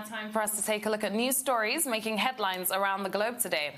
time for us to take a look at news stories making headlines around the globe today.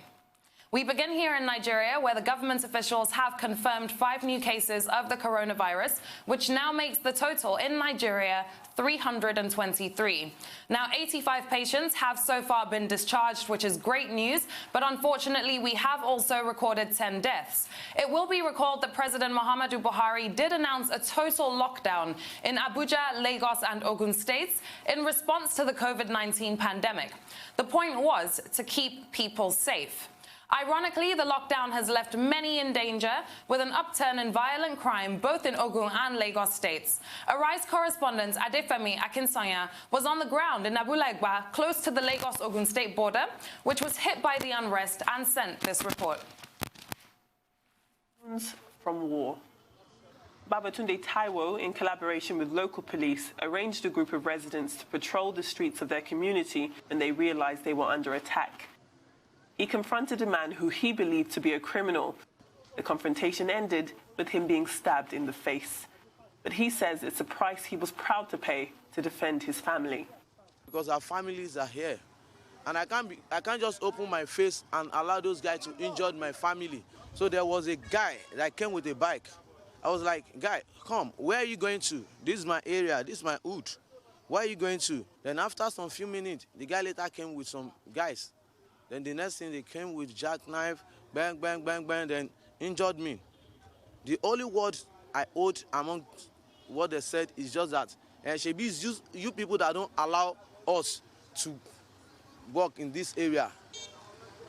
We begin here in Nigeria, where the government officials have confirmed 5 new cases of the coronavirus, which now makes the total in Nigeria 323. Now, 85 patients have so far been discharged, which is great news, but unfortunately, we have also recorded 10 deaths. It will be recalled that President Muhammadu Buhari did announce a total lockdown in Abuja, Lagos, and Ogun states in response to the COVID-19 pandemic. The point was to keep people safe. Ironically, the lockdown has left many in danger, with an upturn in violent crime both in Ogun and Lagos states. Arise correspondent Adefemi Akinsanya was on the ground in Abulegba, close to the Lagos-Ogun state border, which was hit by the unrest, and sent this report. From war. Babatunde Taiwo, in collaboration with local police, arranged a group of residents to patrol the streets of their community when they realized they were under attack. He confronted a man who he believed to be a criminal. The confrontation ended with him being stabbed in the face. But he says it's a price he was proud to pay to defend his family. Because our families are here. And I can't just open my face and allow those guys to injure my family. So there was a guy that came with a bike. I was like, guy, come, where are you going to? This is my area, this is my hood. Where are you going to? Then after some few minutes, the guy later came with some guys. Then the next thing, they came with jackknife, bang, bang, bang, bang, then injured me. The only word I owed among what they said is just that, Shebi, it's just you people that don't allow us to work in this area.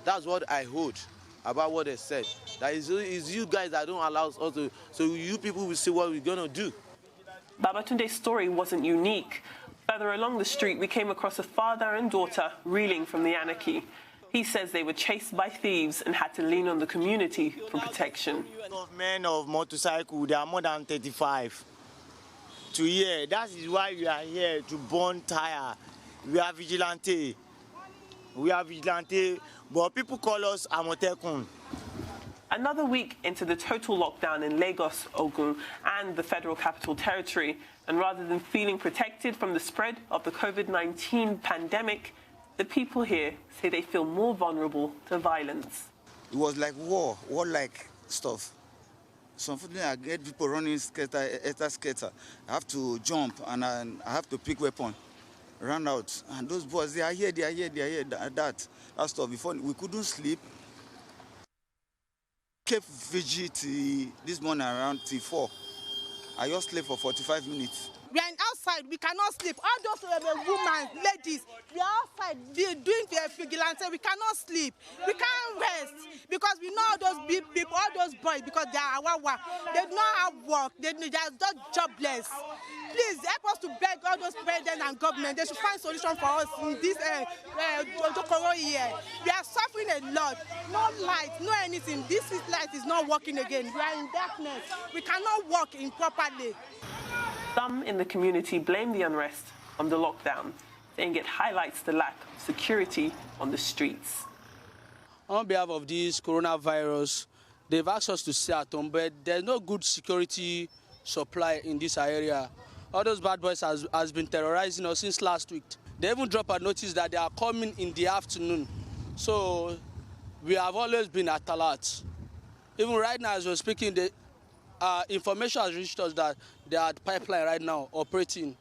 That's what I heard about what they said. That is you guys that don't allow us to, so you people will see what we're going to do. Babatunde's story wasn't unique. Further along the street, we came across a father and daughter reeling from the anarchy. He says they were chased by thieves and had to lean on the community for protection. Men of motorcycle, they are more than 35. To here, that is why we are here, to burn tire. We are vigilante. But people call us Amotekun. Another week into the total lockdown in Lagos, Ogun, and the Federal Capital Territory, and rather than feeling protected from the spread of the COVID-19 pandemic, the people here say they feel more vulnerable to violence. It was like war-like stuff. Something I get people running skater. I have to jump and I have to pick weapon, run out. And those boys, they are here, that stuff. Before, we couldn't sleep. Kept vigil this morning around T4. I just slept for 45 minutes. We are outside, we cannot sleep. All those women, ladies, we are outside doing vigilante, we cannot sleep. We can't rest because we know all those people, all those boys, because they are our. They do not have work, they are just jobless. Please help us to beg all those presidents and government. They should find solution for us in this corona year. We are suffering a lot. No light, no anything. This light is not working again. We are in darkness. We cannot work properly. Some in the community blame the unrest on the lockdown, saying it highlights the lack of security on the streets. On behalf of this coronavirus, they've asked us to stay at home, but there's no good security supply in this area. All those bad boys has been terrorizing us since last week. They even dropped a notice that they are coming in the afternoon. So we have always been at alert. Even right now, as we're speaking, the information has reached us that they are at pipeline right now operating.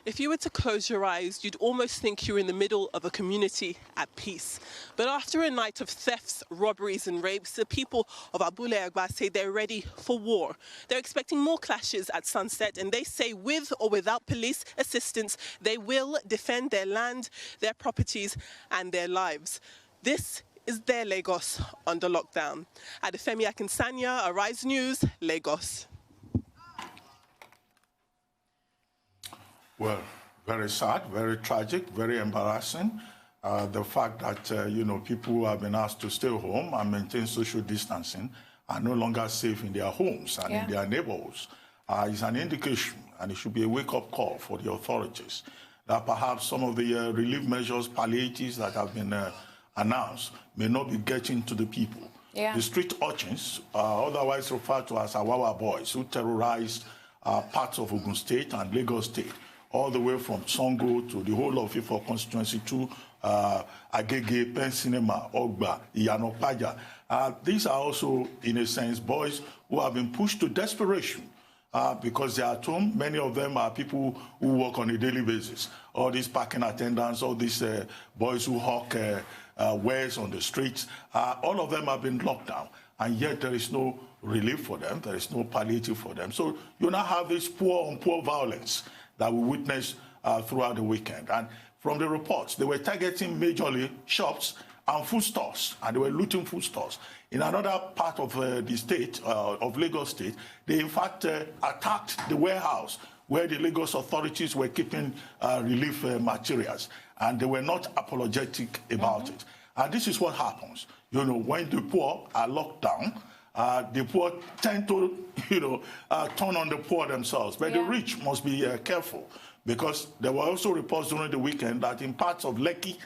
If you were to close your eyes, you'd almost think you're in the middle of a community at peace. But after a night of thefts, robberies and rapes, the people of Abulegba say they're ready for war. They're expecting more clashes at sunset, and they say with or without police assistance, they will defend their land, their properties and their lives. This is their Lagos under lockdown. Adefemi Akinsanya, Arise News, Lagos. Well, very sad, very tragic, very embarrassing. The fact that, people who have been asked to stay home and maintain social distancing are no longer safe in their homes and in their neighborhoods is an indication, and it should be a wake-up call for the authorities, that perhaps some of the relief measures, palliatives that have been announced may not be getting to the people. The street urchins, otherwise referred to as Awawa boys, who terrorized parts of Ogun State and Lagos State, all the way from Songo to the whole of Ifo constituency to Agege, Pen Cinema, Ogba, Iyanopaja. These are also, in a sense, boys who have been pushed to desperation because they are at home. Many of them are people who work on a daily basis. All these parking attendants, all these boys who hawk wares on the streets, all of them have been locked down. And yet there is no relief for them. There is no palliative for them. So you now have this poor-on-poor violence that we witnessed throughout the weekend. And from the reports, they were targeting majorly shops and food stores, and they were looting food stores. In another part of the state, of Lagos State, they in fact attacked the warehouse where the Lagos authorities were keeping relief materials, and they were not apologetic about it. And this is what happens. You know, when the poor are locked down, the poor tend to, turn on the poor themselves. But the rich must be careful, because there were also reports during the weekend that in parts of Lekki,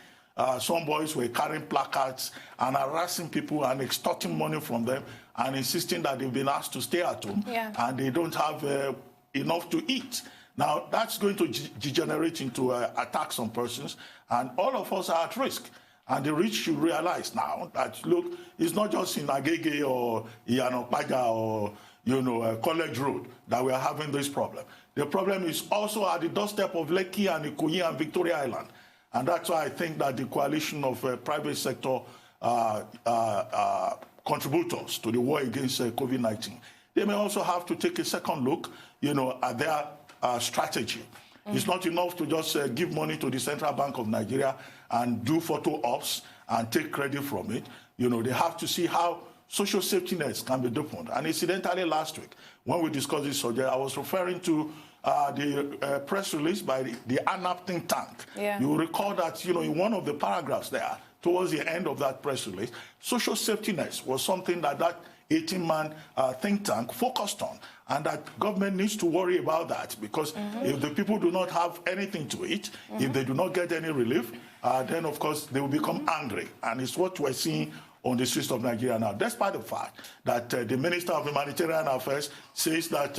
some boys were carrying placards and harassing people and extorting money from them and insisting that they've been asked to stay at home and they don't have enough to eat. Now, that's going to degenerate into attacks on persons, and all of us are at risk. And the rich should realize now that, look, it's not just in Agege or Iyanopaja or, College Road that we are having this problem. The problem is also at the doorstep of Lekki and Ikoyi and Victoria Island. And that's why I think that the coalition of private sector contributors to the war against COVID-19, they may also have to take a second look, at their strategy. It's not enough to just give money to the Central Bank of Nigeria and do photo ops and take credit from it. They have to see how social safety nets can be deepened. And incidentally, last week, when we discussed this subject, I was referring to the press release by the ANAP think tank. You will recall that, in one of the paragraphs there, towards the end of that press release, social safety nets was something that 18-man think tank focused on, and that government needs to worry about that, because if the people do not have anything to eat, if they do not get any relief, then of course they will become angry. And it's what we're seeing on the streets of Nigeria now, despite the fact that the Minister of Humanitarian Affairs says that,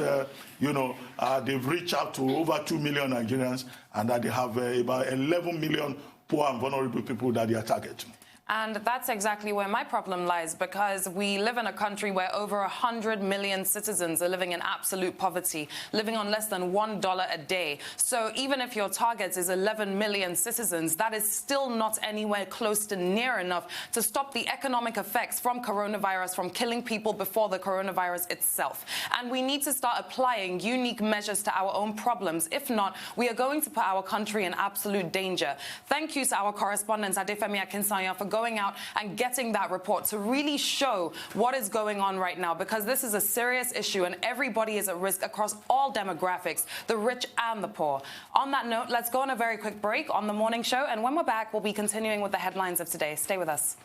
they've reached out to over 2 million Nigerians and that they have about 11 million poor and vulnerable people that they are targeting. And that's exactly where my problem lies, because we live in a country where over 100 million citizens are living in absolute poverty, living on less than $1 a day. So even if your target is 11 million citizens, that is still not anywhere close to near enough to stop the economic effects from coronavirus from killing people before the coronavirus itself. And we need to start applying unique measures to our own problems. If not, we are going to put our country in absolute danger. Thank you to our correspondent, Adefemi Akinsanya, for going out and getting that report to really show what is going on right now, because this is a serious issue and everybody is at risk across all demographics, the rich and the poor. On that note, let's go on a very quick break on the morning show, and when we're back, we'll be continuing with the headlines of today. Stay with us.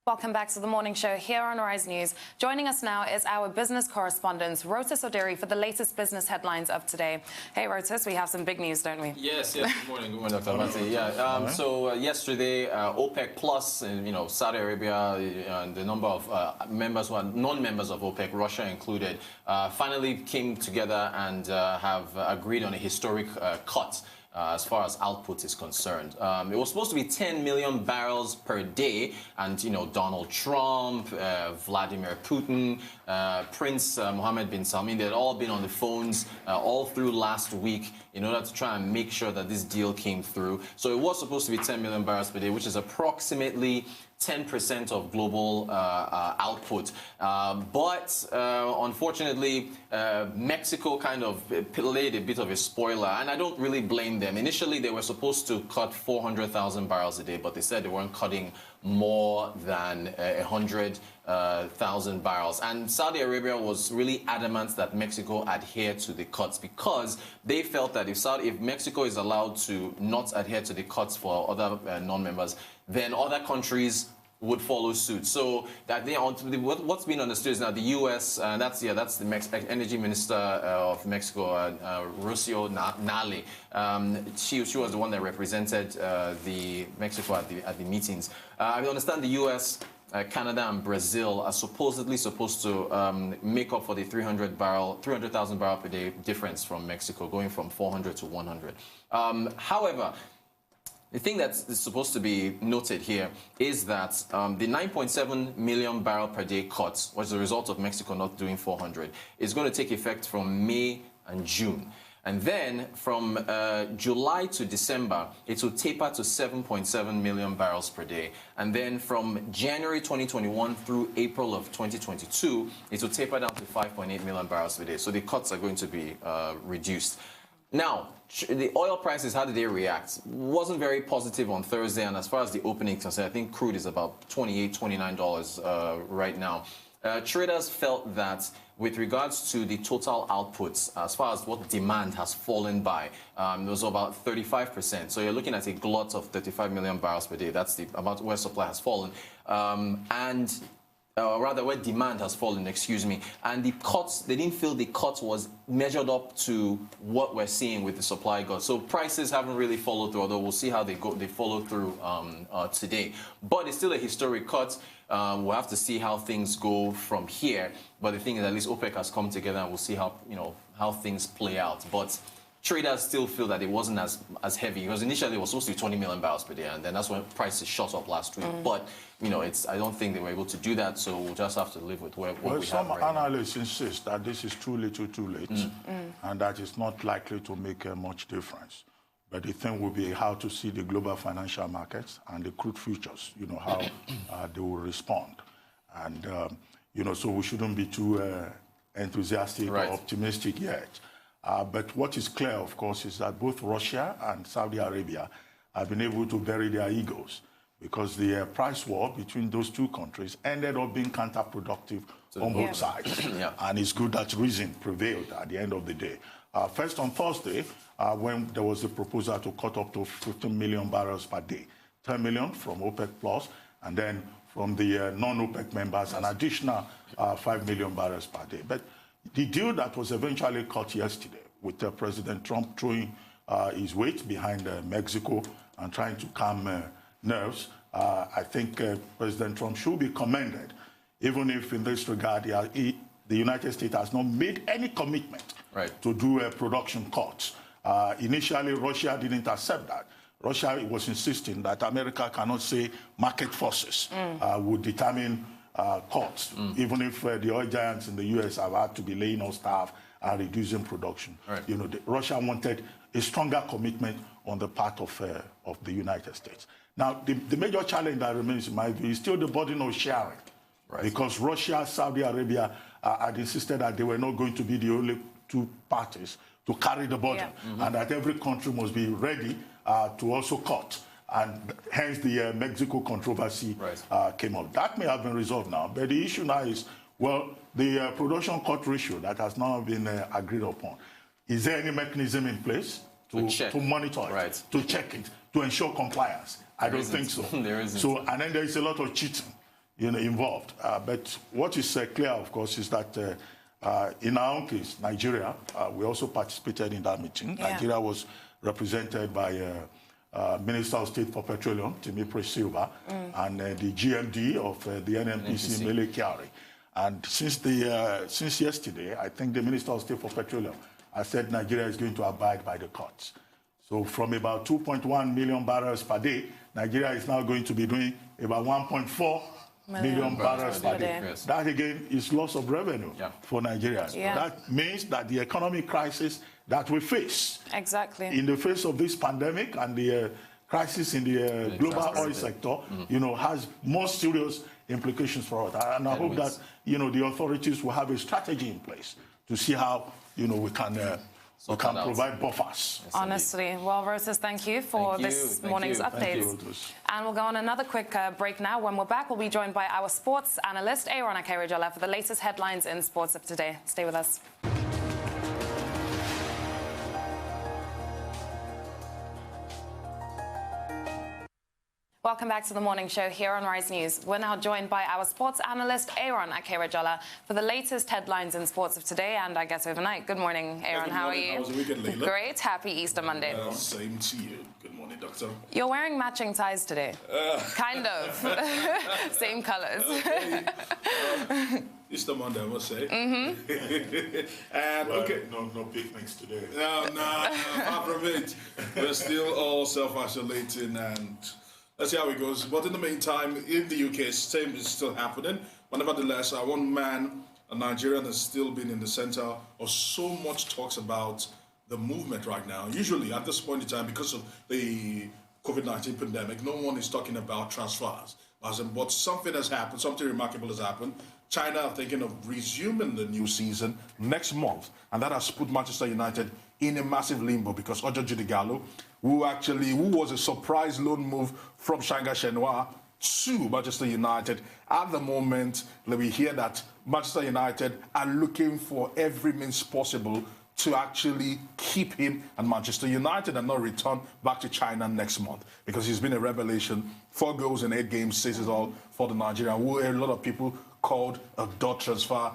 Welcome back to the morning show here on Rise News. Joining us now is our business correspondent, Rotas Oderi, for the latest business headlines of today. Hey, Rotas, we have some big news, don't we? Yes. Good morning, Dr. Abate. Yeah. So yesterday, OPEC Plus, Saudi Arabia, and the number of members who are non-members of OPEC, Russia included, finally came together and have agreed on a historic cut as far as output is concerned. It was supposed to be 10 million barrels per day, and Donald Trump, Vladimir Putin, Prince Mohammed bin Salman, they had all been on the phones all through last week in order to try and make sure that this deal came through. So it was supposed to be 10 million barrels per day, which is approximately 10% of global output. But unfortunately, Mexico kind of played a bit of a spoiler, and I don't really blame them. Initially, they were supposed to cut 400,000 barrels a day, but they said they weren't cutting more than 100,000 barrels. And Saudi Arabia was really adamant that Mexico adhere to the cuts, because they felt that if Mexico is allowed to not adhere to the cuts for other non-members, then other countries would follow suit. So that what's been understood is now the U.S. That's the Energy Minister of Mexico, Rocio Nale. She was the one that represented the Mexico at the meetings. I understand the U.S. Canada and Brazil are supposedly supposed to make up for the 300,000 barrel per day difference from Mexico, going from 400 to 100. However, the thing that's supposed to be noted here is that the 9.7 million barrel per day cut, was the result of Mexico not doing 400, is going to take effect from May and June. And then from July to December, it will taper to 7.7 million barrels per day. And then from January 2021 through April of 2022, it will taper down to 5.8 million barrels per day. So the cuts are going to be reduced. Now, the oil prices, how did they react? Wasn't very positive on Thursday, and as far as the opening is concerned, I think crude is about $28, $29 right now. Traders felt that with regards to the total outputs, as far as what demand has fallen by, it was about 35%. So you're looking at a glut of 35 million barrels per day. That's the amount where supply has fallen. Rather where demand has fallen, excuse me. And the cuts, they didn't feel the cut was measured up to what we're seeing with the supply glut. So prices haven't really followed through, although we'll see how they follow through today. But it's still a historic cut. We'll have to see how things go from here. But the thing is, at least OPEC has come together, and we'll see how things play out. But traders still feel that it wasn't as heavy, because initially it was supposed to be 20 million barrels per day, and then that's when prices shot up last week. But I don't think they were able to do that, so we'll just have to live with what we have right now. Some analysts insist that this is too little, too late, and that it's not likely to make much difference. But the thing will be how to see the global financial markets and the crude futures, how they will respond. And, so we shouldn't be too enthusiastic or optimistic yet. But what is clear, of course, is that both Russia and Saudi Arabia have been able to bury their egos, because the price war between those two countries ended up being counterproductive on both sides. And it's good that reason prevailed at the end of the day. First, on Thursday, when there was a proposal to cut up to 15 million barrels per day, 10 million from OPEC Plus, and then from the non-OPEC members, an additional 5 million barrels per day. But the deal that was eventually cut yesterday, with President Trump throwing his weight behind Mexico and trying to calm nerves, I think President Trump should be commended, even if in this regard the United States has not made any commitment to do a production cuts. Initially, Russia didn't accept that. Russia was insisting that America cannot say market forces would determine cuts, even if the oil giants in the U.S. have had to be laying off staff and reducing production. Russia wanted a stronger commitment on the part of the United States. Now, the major challenge that remains, in my view, is still the burden of sharing. Because Russia, Saudi Arabia had insisted that they were not going to be the only two parties to carry the burden, and that every country must be ready to also cut. And hence the Mexico controversy came up. That may have been resolved now, but the issue now is, well, the production cut ratio that has now been agreed upon. Is there any mechanism in place to monitor it, to check it, to ensure compliance? I don't think so. There isn't. So, and then there is a lot of cheating involved. But what is clear, of course, is that in our own case, Nigeria, we also participated in that meeting. Nigeria was represented by Minister of State for Petroleum, Timipre Silva, and the GMD of the NNPC, Mele Kyari. And since yesterday, I think the Minister of State for Petroleum has said Nigeria is going to abide by the cuts. So from about 2.1 million barrels per day, Nigeria is now going to be doing about 1.4 million barrels per day. That, again, is loss of revenue for Nigerians. That means that the economic crisis that we face in the face of this pandemic and the crisis in the global oil sector, has more serious implications for us. And I hope that, the authorities will have a strategy in place to see how, we can provide buffers. Honestly. Well, Roses, thank you for this morning's updates. And we'll go on another quick break now. When we're back, we'll be joined by our sports analyst, Aaron Akerejala, for the latest headlines in sports of today. Stay with us. Welcome back to the morning show here on Rise News. We're now joined by our sports analyst, Aaron Akerajala, for the latest headlines in sports of today and I guess overnight. Good morning, Aaron. How are you? How was the weekend, Leila? Great. Happy Easter Monday. Same to you. Good morning, Doctor. You're wearing matching ties today. Kind of. Same colors. Easter Monday, I must say. And Well, okay. no picnics today. No, apart from it, we're still all self-isolating and let's see how it goes. But in the meantime, in the UK, same is still happening. But nevertheless, one man, a Nigerian, has still been in the center of so much talks about the movement right now. Usually, at this point in time, because of the COVID-19 pandemic, no one is talking about transfers. But something has happened, something remarkable has happened. China are thinking of resuming the new season next month, and that has put Manchester United in a massive limbo because Ighalo, who was a surprise loan move from Shanghai Shenhua to Manchester United. At the moment, we hear that Manchester United are looking for every means possible to actually keep him at Manchester United and not return back to China next month because he's been a revelation. 4 goals in 8 games says it all for the Nigerian, who a lot of people called a dot transfer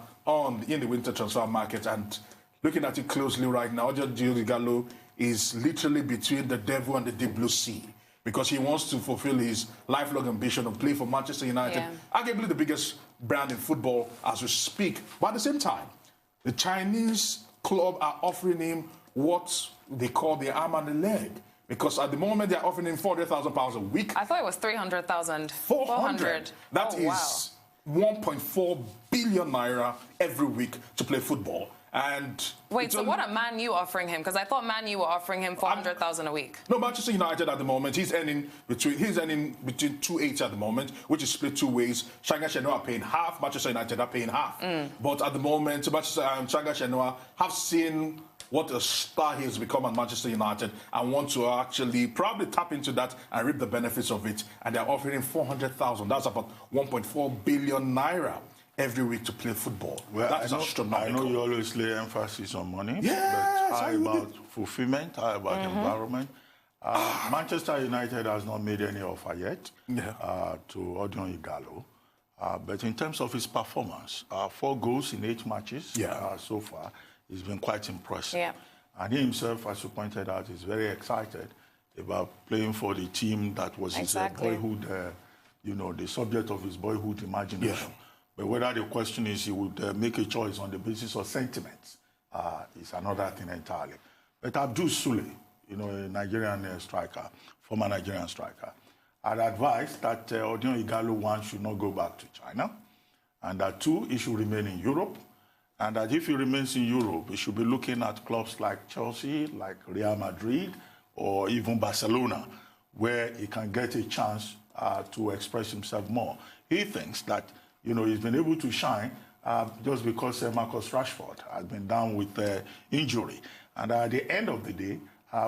in the winter transfer market. And looking at it closely right now, Ighalo is literally between the devil and the deep blue sea because he wants to fulfill his lifelong ambition of play for Manchester United, arguably the biggest brand in football as we speak. But at the same time, the Chinese club are offering him what they call the arm and the leg. Because at the moment, they're offering him £400,000 a week. I thought it was 300,000. 400. That is 1.4 billion naira every week to play football. And wait, so what are Man U offering him? Because I thought Man U were offering him 400,000 a week. No, Manchester United at the moment, he's earning between 280 at the moment, which is split 2 ways. Shanghai Shenhua are paying half, Manchester United are paying half. But at the moment, Shanghai Shenhua have seen what a star he has become at Manchester United and want to actually probably tap into that and reap the benefits of it. And they're offering him 400,000. That's about 1.4 billion naira every week to play football. Well, that is astronomical. I know you always lay emphasis on money, yes, but how about fulfillment? How about environment? Manchester United has not made any offer yet to Ighalo. But in terms of his performance, 4 goals in 8 matches so far, he's been quite impressive. Yeah. And he himself, as you pointed out, is very excited about playing for the team that was his boyhood, the subject of his boyhood imagination. Yeah. But whether the question is he would make a choice on the basis of sentiments is another thing entirely. But Abdul Sule, a Nigerian striker, former Nigerian striker, had advised that Ighalo, 1, should not go back to China, and that 2, he should remain in Europe, and that if he remains in Europe, he should be looking at clubs like Chelsea, like Real Madrid, or even Barcelona, where he can get a chance to express himself more. He thinks that he's been able to shine just because Marcus Rashford has been down with injury. And at the end of the day,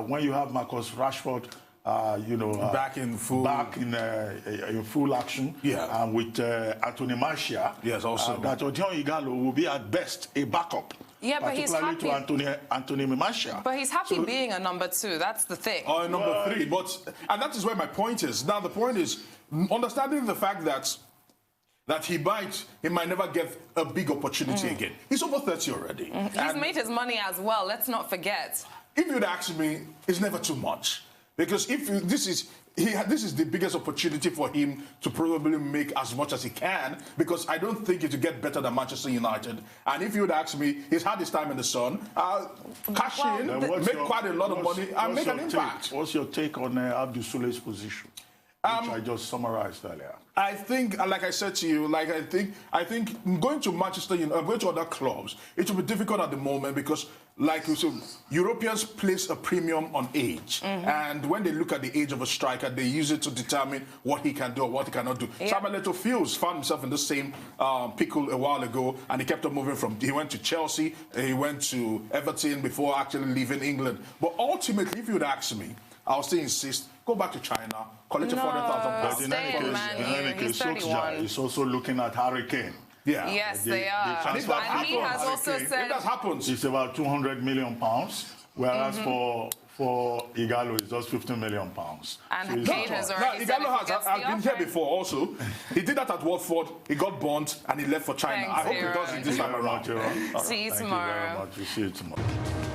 when you have Marcus Rashford, back in full action, and with Anthony Martial, that Ighalo will be at best a backup. Yeah, but he's happy. To Anthony Martial. But he's happy being a number 2. That's the thing. Or number 3. And that is where my point is. Now, the point is understanding the fact that he might never get a big opportunity again. He's over 30 already. He's made his money as well. Let's not forget. If you'd ask me, it's never too much. Because this is the biggest opportunity for him to probably make as much as he can, because I don't think it will get better than Manchester United. And if you would ask me, he's had his time in the sun, cash in, make quite a lot of money, and make an impact. What's your take on Abdul Sule's position, which I just summarized earlier? I think, like I said to you, I think going to Manchester United, going to other clubs, it will be difficult at the moment because, like you said, Europeans place a premium on age. And when they look at the age of a striker, they use it to determine what he can do or what he cannot do. Yeah. Samuel Eto'o Fields found himself in the same pickle a while ago, and he kept on moving he went to Chelsea, he went to Everton before actually leaving England. But ultimately, if you would ask me, I'll still insist, go back to China, collect a £400,000. In any case, Solskjaer is also looking at Harry Kane. Yeah. Yes, they are. And he has also said... If that happens... It's about £200 million, whereas for Ighalo is just £15 million. And So Kate has Now, already said Ighalo if he gets has the been here offer. before also. He did that at Watford, he got burnt, and he left for China. Thanks, I hope he does Aaron. it this time around. See you tomorrow. Thank you very much. We'll see you tomorrow.